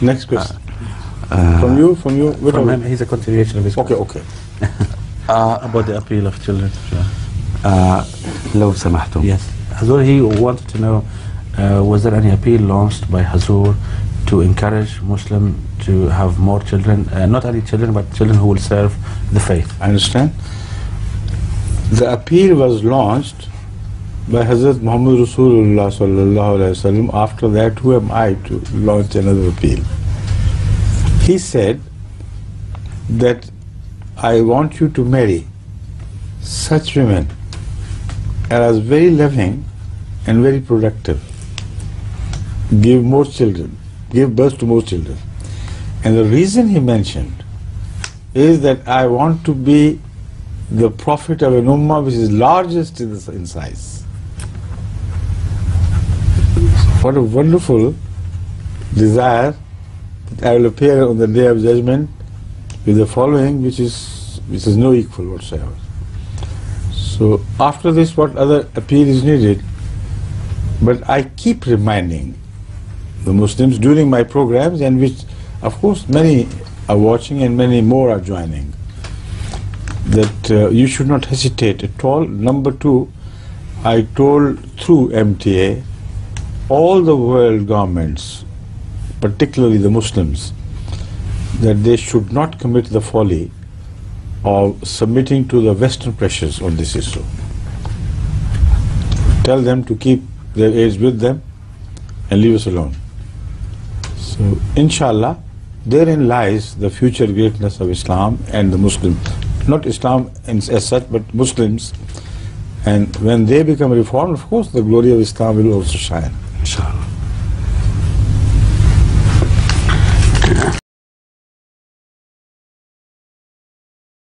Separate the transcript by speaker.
Speaker 1: Next question. From you?
Speaker 2: From him, he's a continuation of his
Speaker 1: Okay,
Speaker 2: question.
Speaker 1: okay.
Speaker 2: About the appeal of children.
Speaker 3: لو سمحتم.
Speaker 2: Yes. Hazur, he wanted to know, was there any appeal launched by Hazur to encourage Muslim to have more children, not only children, but children who will serve the faith?
Speaker 1: I understand. The appeal was launched by Hazrat Muhammad Rasulullah sallallahu alaihi wasallam. After that, who am I to launch another appeal? He said that I want you to marry such women as very loving and very productive. Give more children, give birth to more children. And the reason he mentioned is that I want to be the prophet of an ummah which is largest in size. What a wonderful desire that I will appear on the day of judgment with the following, which is no equal whatsoever. So after this, what other appeal is needed? But I keep reminding the Muslims during my programs, and which of course many are watching and many more are joining, that you should not hesitate at all. Number two, I told through MTA all the world governments, particularly the Muslims, that they should not commit the folly of submitting to the Western pressures on this issue. Tell them to keep their aids with them and leave us alone. So, inshallah, therein lies the future greatness of Islam and the Muslim. Not Islam as such, but Muslims. And when they become reformed, of course, the glory of Islam will also shine.
Speaker 3: إن شاء الله.